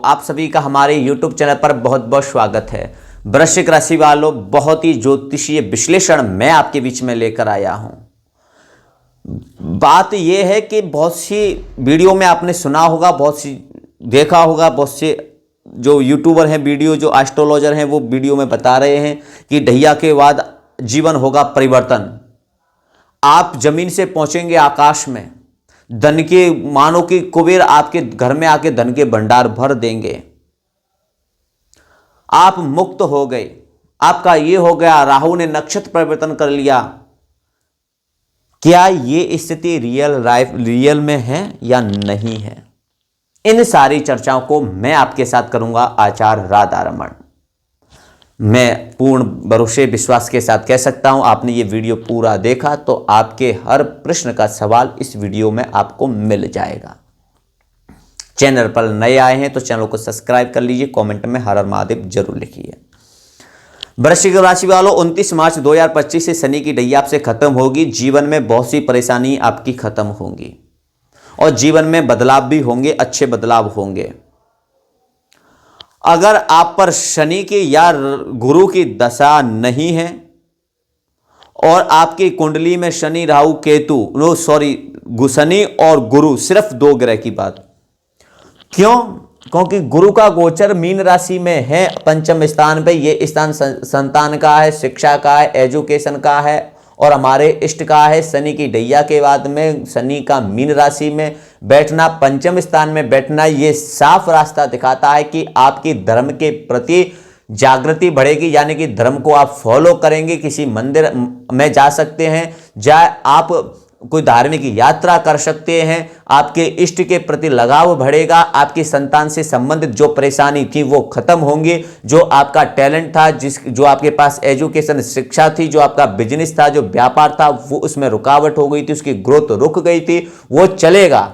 आप सभी का हमारे YouTube चैनल पर बहुत बहुत स्वागत है। वृश्चिक राशि वालों, बहुत ही ज्योतिषीय विश्लेषण मैं आपके बीच में लेकर आया हूं। बात यह है कि बहुत सी वीडियो में आपने सुना होगा, बहुत सी देखा होगा, बहुत से जो यूट्यूबर हैं, वीडियो जो एस्ट्रोलॉजर हैं, वो वीडियो में बता रहे हैं कि ढैया के बाद जीवन होगा परिवर्तन। आप जमीन से पहुंचेंगे आकाश में, धन के मानो कि कुबेर आपके घर में आके धन के भंडार भर देंगे। आप मुक्त हो गए, आपका ये हो गया। राहु ने नक्षत्र परिवर्तन कर लिया। क्या ये स्थिति रियल में है या नहीं है, इन सारी चर्चाओं को मैं आपके साथ करूंगा आचार्य राधा रमन। मैं पूर्ण भरोसे विश्वास के साथ कह सकता हूं, आपने ये वीडियो पूरा देखा तो आपके हर प्रश्न का सवाल इस वीडियो में आपको मिल जाएगा। चैनल पर नए आए हैं तो चैनल को सब्सक्राइब कर लीजिए, कमेंट में हर हर महादेव जरूर लिखिए। वृश्चिक राशि वालों, 29 मार्च 2025 से शनि की ढैया आपसे खत्म होगी। जीवन में बहुत सी परेशानी आपकी खत्म होंगी और जीवन में बदलाव भी होंगे, अच्छे बदलाव होंगे। अगर आप पर शनि की या गुरु की दशा नहीं है और आपकी कुंडली में शनि राहु केतु शनि और गुरु, सिर्फ दो ग्रह की बात। क्यों? क्योंकि गुरु का गोचर मीन राशि में है, पंचम स्थान पे। ये स्थान संतान का है, शिक्षा का है, एजुकेशन का है और हमारे इष्ट का है। शनि की ढैया के बाद में शनि का मीन राशि में बैठना, पंचम स्थान में बैठना, ये साफ रास्ता दिखाता है कि आपकी धर्म के प्रति जागृति बढ़ेगी, यानी कि धर्म को आप फॉलो करेंगे। किसी मंदिर में जा सकते हैं, आप कोई धार्मिक यात्रा कर सकते हैं, आपके इष्ट के प्रति लगाव बढ़ेगा, आपकी संतान से संबंधित जो परेशानी थी वो खत्म होंगी, जो आपका टैलेंट था, जो आपके पास एजुकेशन शिक्षा थी, जो आपका बिजनेस था, जो व्यापार था, वो उसमें रुकावट हो गई थी, उसकी ग्रोथ रुक गई थी, वो चलेगा।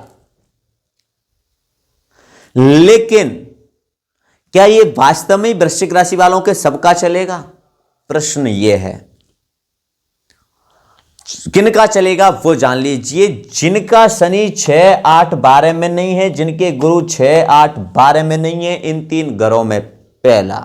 लेकिन क्या ये वास्तव में वृश्चिक राशि वालों के सबका चलेगा? प्रश्न ये है। किनका चलेगा वो जान लीजिए। जिनका शनि 6, 8, 12 में नहीं है, जिनके गुरु 6, 8, 12 में नहीं है, इन तीन ग्रहों में पहला,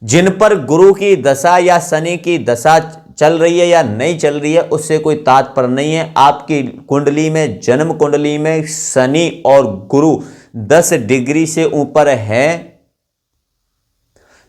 जिन पर गुरु की दशा या शनि की दशा चल रही है या नहीं चल रही है, उससे कोई तात्पर्य नहीं है। आपकी कुंडली में, जन्म कुंडली में शनि और गुरु 10 डिग्री से ऊपर है।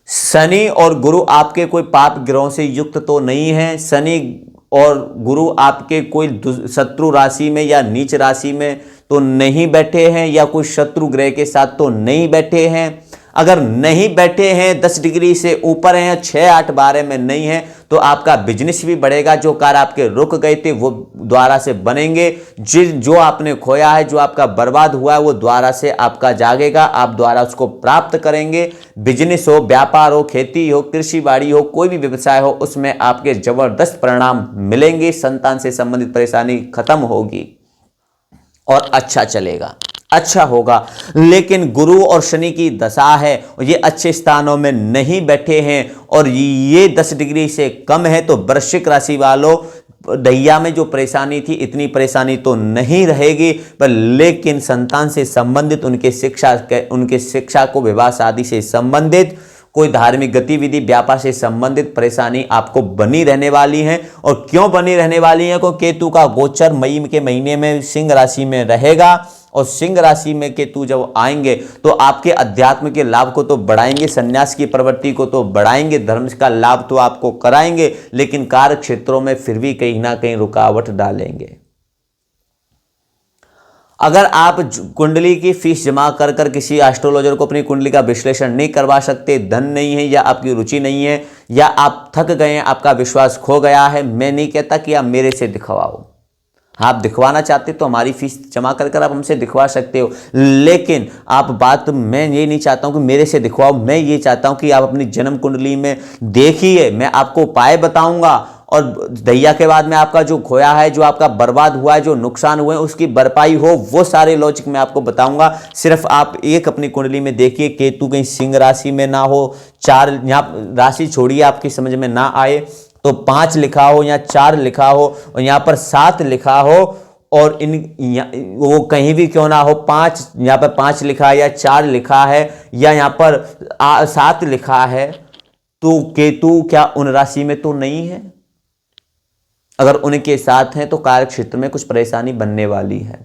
शनि और गुरु आपके कोई पाप ग्रहों से युक्त तो नहीं है। शनि और गुरु आपके कोई शत्रु राशि में या नीच राशि में तो नहीं बैठे हैं, या कोई शत्रु ग्रह के साथ तो नहीं बैठे हैं। अगर नहीं बैठे हैं, 10 डिग्री से ऊपर हैं, 6, 8, 12 में नहीं है, तो आपका बिजनेस भी बढ़ेगा। जो कार्य आपके रुक गए थे वो द्वारा से बनेंगे। जो आपने खोया है, जो आपका बर्बाद हुआ है, वो द्वारा से आपका जागेगा, आप द्वारा उसको प्राप्त करेंगे। बिजनेस हो, व्यापार हो, खेती हो, कृषि बाड़ी हो, कोई भी व्यवसाय हो, उसमें आपके जबरदस्त परिणाम मिलेंगे। संतान से संबंधित परेशानी खत्म होगी और अच्छा चलेगा, अच्छा होगा। लेकिन गुरु और शनि की दशा है, ये अच्छे स्थानों में नहीं बैठे हैं और ये 10 डिग्री से कम है, तो वृश्चिक राशि वालों, ढैया में जो परेशानी थी, इतनी परेशानी तो नहीं रहेगी, पर लेकिन संतान से संबंधित, उनके शिक्षा को, विवाह शादी से संबंधित, कोई धार्मिक गतिविधि, व्यापार से संबंधित परेशानी आपको बनी रहने वाली है। और क्यों बनी रहने वाली है? क्योंकि केतु का गोचर मई के महीने में सिंह राशि में रहेगा और सिंह राशि में केतु जब आएंगे तो आपके अध्यात्म के लाभ को तो बढ़ाएंगे, संन्यास की प्रवृत्ति को तो बढ़ाएंगे, धर्म का लाभ तो आपको कराएंगे, लेकिन कार्य क्षेत्रों में फिर भी कहीं ना कहीं रुकावट डालेंगे। अगर आप कुंडली की फीस जमा कर किसी एस्ट्रोलॉजर को अपनी कुंडली का विश्लेषण नहीं करवा सकते, धन नहीं है या आपकी रुचि नहीं है या आप थक गए हैं, आपका विश्वास खो गया है, मैं नहीं कहता कि आप मेरे से दिखवाओ। आप दिखवाना चाहते तो हमारी फीस जमा कर आप हमसे दिखवा सकते हो, लेकिन मैं ये नहीं चाहता हूं कि मेरे से दिखवाओ। मैं ये चाहता हूं कि आप अपनी जन्म कुंडली में देखिए, मैं आपको उपाय बताऊंगा और दैया के बाद में आपका जो खोया है, जो आपका बर्बाद हुआ है, जो नुकसान हुए, उसकी भरपाई हो, वो सारे लॉजिक मैं आपको बताऊंगा। सिर्फ आप एक अपनी कुंडली में देखिए, केतु कहीं सिंह राशि में ना हो, 4 यहाँ राशि छोड़िए, आपकी समझ में ना आए तो 5 लिखा हो या 4 लिखा हो और यहाँ पर 7 लिखा हो और वो कहीं भी क्यों ना हो, 5 यहाँ पर 5 लिखा है या 4 लिखा है या यहाँ पर 7 लिखा है, तो केतु क्या उन राशि में तो नहीं है? अगर उनके साथ हैं तो कार्य क्षेत्र में कुछ परेशानी बनने वाली है।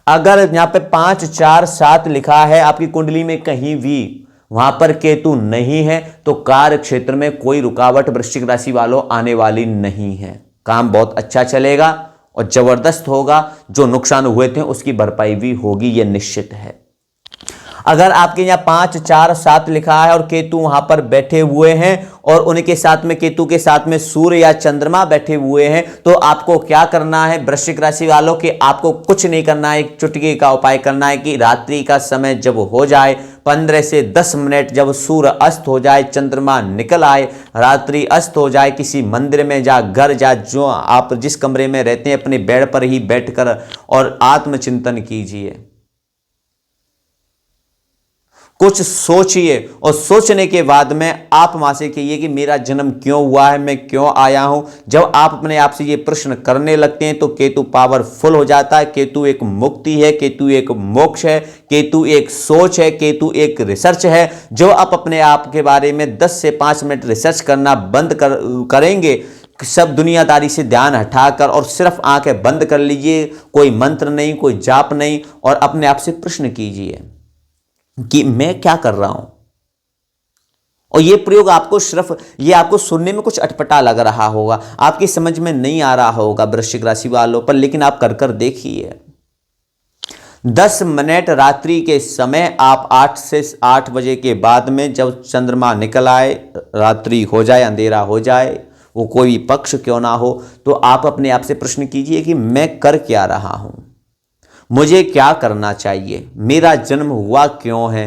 अगर यहां पे 5 4 7 लिखा है आपकी कुंडली में कहीं भी, वहां पर केतु नहीं है, तो कार्य क्षेत्र में कोई रुकावट वृश्चिक राशि वालों आने वाली नहीं है। काम बहुत अच्छा चलेगा और जबरदस्त होगा। जो नुकसान हुए थे उसकी भरपाई भी होगी, यह निश्चित है। अगर आपके यहां 5 4 7 लिखा है और केतु वहां पर बैठे हुए हैं और उनके साथ में, केतु के साथ में सूर्य या चंद्रमा बैठे हुए हैं, तो आपको क्या करना है वृश्चिक राशि वालों के? आपको कुछ नहीं करना है, एक चुटकी का उपाय करना है कि रात्रि का समय जब हो जाए, 15 से 10 मिनट जब सूर्य अस्त हो जाए, चंद्रमा निकल आए, रात्रि अस्त हो जाए, किसी मंदिर में जा, घर जा, जो आप जिस कमरे में रहते हैं अपने बेड पर ही बैठकर और आत्मचिंतन कीजिए, कुछ सोचिए और सोचने के बाद में आप मां से कहिए कि मेरा जन्म क्यों हुआ है, मैं क्यों आया हूं। जब आप अपने आप से ये प्रश्न करने लगते हैं तो केतु पावरफुल हो जाता है। केतु एक मुक्ति है, केतु एक मोक्ष है, केतु एक सोच है, केतु एक रिसर्च है। जो आप अपने आप के बारे में 10 से 5 मिनट रिसर्च करना बंद करेंगे, सब दुनियादारी से ध्यान हटाकर और सिर्फ आंखें बंद कर लीजिए, कोई मंत्र नहीं, कोई जाप नहीं, और अपने आप से प्रश्न कीजिए कि मैं क्या कर रहा हूं। और यह प्रयोग आपको सिर्फ, ये आपको सुनने में कुछ अटपटा लग रहा होगा, आपकी समझ में नहीं आ रहा होगा वृश्चिक राशि वालों पर, लेकिन आप कर देखिए। 10 मिनट रात्रि के समय आप 8 से 8 बजे के बाद में, जब चंद्रमा निकल आए, रात्रि हो जाए, अंधेरा हो जाए, वो कोई पक्ष क्यों ना हो, तो आप अपने आप से प्रश्न कीजिए कि मैं कर क्या रहा हूं, मुझे क्या करना चाहिए, मेरा जन्म हुआ क्यों है,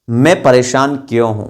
मैं परेशान क्यों हूं।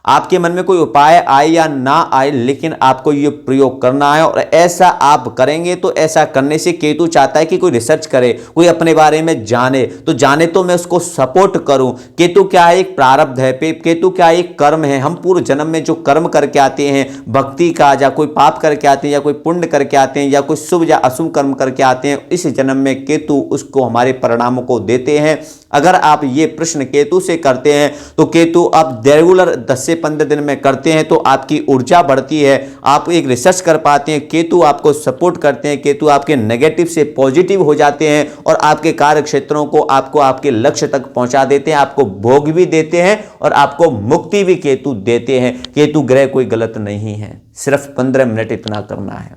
आपके मन में कोई उपाय आए या ना आए, लेकिन आपको यह प्रयोग करना है। और ऐसा आप करेंगे तो ऐसा करने से केतु चाहता है कि कोई रिसर्च करे, कोई अपने बारे में जाने, तो जाने तो मैं उसको सपोर्ट करूं। केतु क्या है? एक प्रारब्ध है। केतु क्या है? एक कर्म है। हम पूर्व जन्म में जो कर्म करके आते हैं, भक्ति का, या कोई पाप करके आते हैं, या कोई पुण्य करके आते हैं, या कोई शुभ या अशुभ कर्म करके आते हैं, इस जन्म में केतु उसको, हमारे परिणामों को देते हैं। अगर आप ये प्रश्न केतु से करते हैं तो केतु आप रेगुलर 10 से 15 दिन में करते हैं तो आपकी ऊर्जा बढ़ती है, आप एक रिसर्च कर पाते हैं, केतु आपको सपोर्ट करते हैं, केतु आपके नेगेटिव से पॉजिटिव हो जाते हैं और आपके कार्य क्षेत्रों को, आपको आपके लक्ष्य तक पहुंचा देते हैं, आपको भोग भी देते हैं और आपको मुक्ति भी केतु देते हैं। केतु ग्रह कोई गलत नहीं है, सिर्फ 15 मिनट इतना करना है।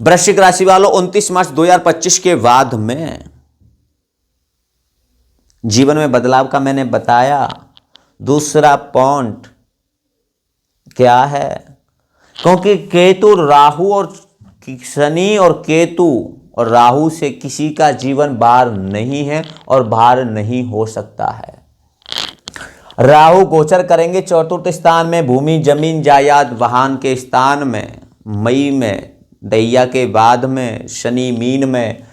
वृश्चिक राशि वालों, 29 मार्च 2025 के बाद में जीवन में बदलाव का मैंने बताया। दूसरा पॉइंट क्या है? क्योंकि केतु, राहु और शनि और केतु और राहु से किसी का जीवन भार नहीं है और भार नहीं हो सकता है। राहु गोचर करेंगे चतुर्थ स्थान में, भूमि, जमीन, जायदाद, वाहन के स्थान में, मई में, दैया के बाद में, शनि मीन में,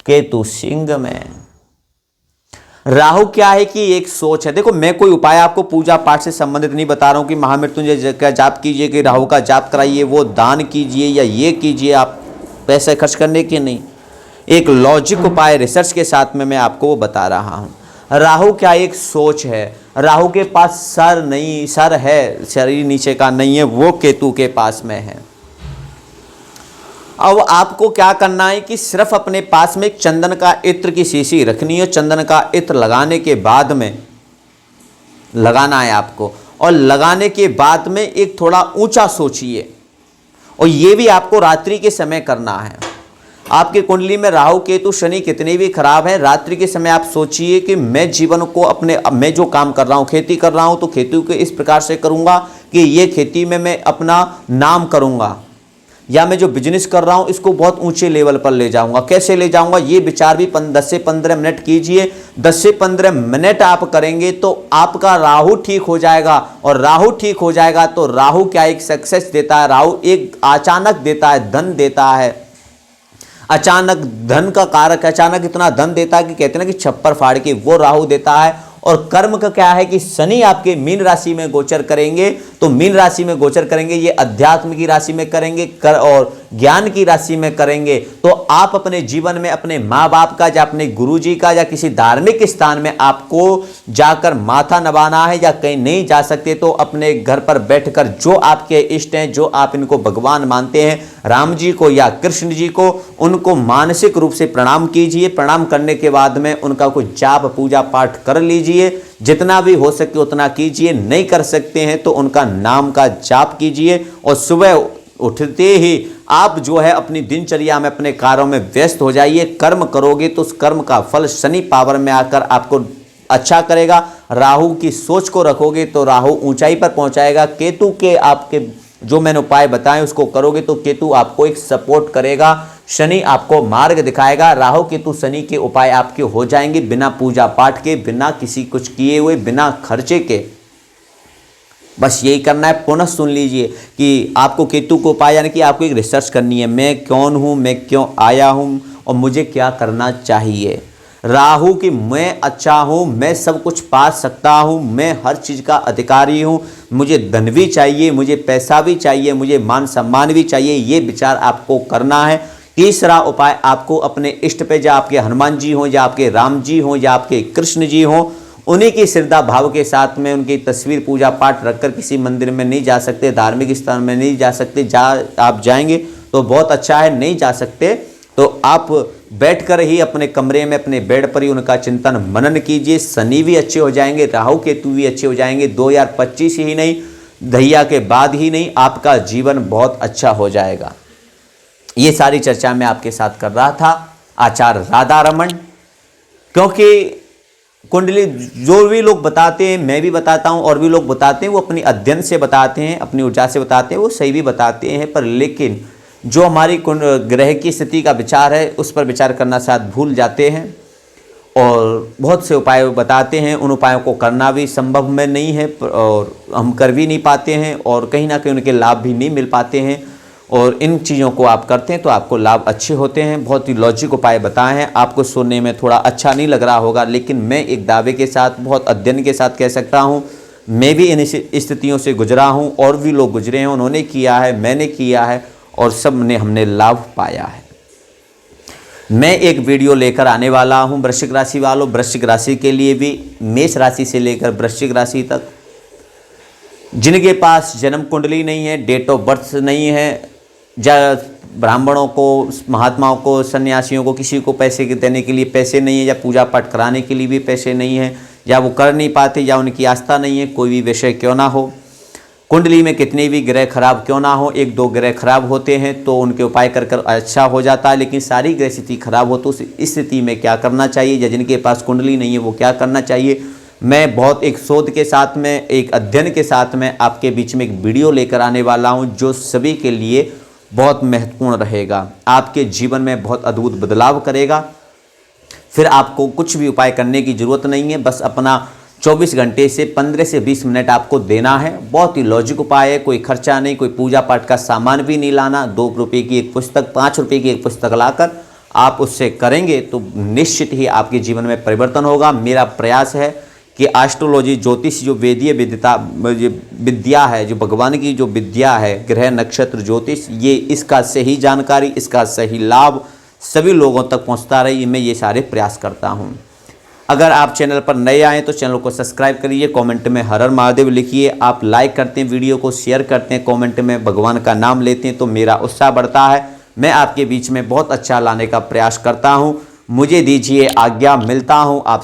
केतु सिंह में। राहु क्या है कि एक सोच है। देखो, मैं कोई उपाय आपको पूजा पाठ से संबंधित नहीं बता रहा हूं कि महामृत्युंजय का जाप कीजिए, कि राहु का जाप कराइए, वो दान कीजिए या ये कीजिए, आप पैसे खर्च करने के नहीं। एक लॉजिक उपाय रिसर्च के साथ में मैं आपको वो बता रहा हूं। राहु क्या एक सोच है। राहु के पास सर नहीं, सर है, शरीर नीचे का नहीं है, वो केतु के पास में है। अब आपको क्या करना है कि सिर्फ अपने पास में एक चंदन का इत्र की शीशी रखनी है। चंदन का इत्र लगाने के बाद में, लगाना है आपको, और लगाने के बाद में एक थोड़ा ऊंचा सोचिए, और ये भी आपको रात्रि के समय करना है। आपके कुंडली में राहु केतु शनि कितने भी खराब है, रात्रि के समय आप सोचिए कि मैं जीवन को अपने, मैं जो काम कर रहा हूँ, खेती कर रहा हूँ, तो खेती को इस प्रकार से करूँगा कि ये खेती में मैं अपना नाम करूँगा, या मैं जो बिजनेस कर रहा हूं इसको बहुत ऊंचे लेवल पर ले जाऊंगा। कैसे ले जाऊंगा, ये विचार भी 10 से 15 मिनट कीजिए। 10 से 15 मिनट आप करेंगे तो आपका राहु ठीक हो जाएगा, और राहु ठीक हो जाएगा तो राहु क्या एक सक्सेस देता है, राहु एक अचानक देता है, धन देता है, अचानक धन का कारक, अचानक इतना धन देता है कि कहते हैं ना कि छप्पर फाड़ के, वो राहु देता है। और कर्म का क्या है कि शनि आपके मीन राशि में गोचर करेंगे तो मीन राशि में गोचर करेंगे, ये अध्यात्म की राशि में करेंगे और ज्ञान की राशि में करेंगे। तो आप अपने जीवन में अपने माँ बाप का या अपने गुरुजी का या किसी धार्मिक स्थान में आपको जाकर माथा नवाना है, या कहीं नहीं जा सकते तो अपने घर पर बैठकर जो आपके इष्ट हैं, जो आप इनको भगवान मानते हैं, राम जी को या कृष्ण जी को, उनको मानसिक रूप से प्रणाम कीजिए। प्रणाम करने के बाद में उनका कुछ जाप पूजा पाठ कर लीजिए, जितना भी हो सके उतना कीजिए। नहीं कर सकते हैं तो उनका नाम का जाप कीजिए, और सुबह उठते ही आप जो है अपनी दिनचर्या में अपने कार्यों में व्यस्त हो जाइए। कर्म करोगे तो उस कर्म का फल शनि पावर में आकर आपको अच्छा करेगा। राहु की सोच को रखोगे तो राहु ऊंचाई पर पहुंचाएगा। केतु के आपके जो मैंने उपाय बताएं उसको करोगे तो केतु आपको एक सपोर्ट करेगा, शनि आपको मार्ग दिखाएगा। राहु केतु शनि के उपाय आपके हो जाएंगे बिना पूजा पाठ के, बिना किसी कुछ किए हुए, बिना खर्चे के। बस यही करना है। पुनः सुन लीजिए कि आपको केतु को उपाय यानी कि आपको एक रिसर्च करनी है, मैं कौन हूँ, मैं क्यों आया हूँ और मुझे क्या करना चाहिए। राहु की मैं अच्छा हूँ, मैं सब कुछ पा सकता हूँ, मैं हर चीज़ का अधिकारी हूँ, मुझे धन भी चाहिए, मुझे पैसा भी चाहिए, मुझे मान सम्मान भी चाहिए, ये विचार आपको करना है। तीसरा उपाय आपको अपने इष्ट पे, या आपके हनुमान जी हों, या आपके राम जी हों, या आपके कृष्ण जी हों, उन्हीं की श्रद्धा भाव के साथ में उनकी तस्वीर पूजा पाठ रखकर, किसी मंदिर में नहीं जा सकते, धार्मिक स्थान में नहीं जा सकते, आप जाएंगे तो बहुत अच्छा है, नहीं जा सकते तो आप बैठकर ही अपने कमरे में अपने बेड पर ही उनका चिंतन मनन कीजिए। शनि भी अच्छे हो जाएंगे, राहु केतु भी अच्छे हो जाएंगे। 2025 ही नहीं, दहिया के बाद ही नहीं, आपका जीवन बहुत अच्छा हो जाएगा। ये सारी चर्चा मैं आपके साथ कर रहा था आचार्य राधा रमन, क्योंकि कुंडली जो भी लोग बताते हैं, मैं भी बताता हूं और भी लोग बताते हैं, वो अपनी अध्ययन से बताते हैं, अपनी ऊर्जा से बताते हैं, वो सही भी बताते हैं, पर लेकिन जो हमारी ग्रह की स्थिति का विचार है उस पर विचार करना शायद भूल जाते हैं, और बहुत से उपाय बताते हैं, उन उपायों को करना भी संभव में नहीं है और हम कर भी नहीं पाते हैं, और कहीं ना कहीं उनके लाभ भी नहीं मिल पाते हैं। और इन चीज़ों को आप करते हैं तो आपको लाभ अच्छे होते हैं। बहुत ही लॉजिक उपाय बताए हैं, आपको सुनने में थोड़ा अच्छा नहीं लग रहा होगा, लेकिन मैं एक दावे के साथ, बहुत अध्ययन के साथ कह सकता हूँ, मैं भी इन स्थितियों से गुजरा हूँ, और भी लोग गुजरे हैं, उन्होंने किया है, मैंने किया है, और सब ने हमने लाभ पाया है। मैं एक वीडियो लेकर आने वाला हूँ वृश्चिक राशि वालों, वृश्चिक राशि के लिए भी, मेष राशि से लेकर वृश्चिक राशि तक, जिनके पास जन्म कुंडली नहीं है, डेट ऑफ बर्थ नहीं है, या ब्राह्मणों को, महात्माओं को, सन्यासियों को, किसी को पैसे देने के लिए पैसे नहीं है, या पूजा पाठ कराने के लिए भी पैसे नहीं है, या वो कर नहीं पाते, या उनकी आस्था नहीं है, कोई भी विषय क्यों ना हो, कुंडली में कितने भी ग्रह खराब क्यों ना हो, एक दो ग्रह खराब होते हैं तो उनके उपाय कर कर अच्छा हो जाता है, लेकिन सारी ग्रह स्थिति खराब हो तो उस स्थिति में क्या करना चाहिए, या जिनके पास कुंडली नहीं है वो क्या करना चाहिए, मैं बहुत एक शोध के साथ में, एक अध्ययन के साथ में आपके बीच में एक वीडियो लेकर आने वाला हूं, जो सभी के लिए बहुत महत्वपूर्ण रहेगा, आपके जीवन में बहुत अद्भुत बदलाव करेगा। फिर आपको कुछ भी उपाय करने की ज़रूरत नहीं है, बस अपना 24 घंटे से 15 से 20 मिनट आपको देना है। बहुत ही लॉजिक उपाय है, कोई खर्चा नहीं, कोई पूजा पाठ का सामान भी नहीं लाना। 2 रुपये की एक पुस्तक, 5 रुपये की एक पुस्तक लाकर आप उससे करेंगे तो निश्चित ही आपके जीवन में परिवर्तन होगा। मेरा प्रयास है कि एस्ट्रोलॉजी, ज्योतिष, जो वेदीय विद्या है, जो भगवान की जो विद्या है, ग्रह नक्षत्र ज्योतिष, ये इसका सही जानकारी, इसका सही लाभ सभी लोगों तक पहुंचता रही, मैं ये सारे प्रयास करता हूं। अगर आप चैनल पर नए आए तो चैनल को सब्सक्राइब करिए, कमेंट में हर हर महादेव लिखिए। आप लाइक करते हैं, वीडियो को शेयर करते हैं, कमेंट में भगवान का नाम लेते हैं तो मेरा उत्साह बढ़ता है। मैं आपके बीच में बहुत अच्छा लाने का प्रयास करता हूं। मुझे दीजिए आज्ञा, मिलता हूं आप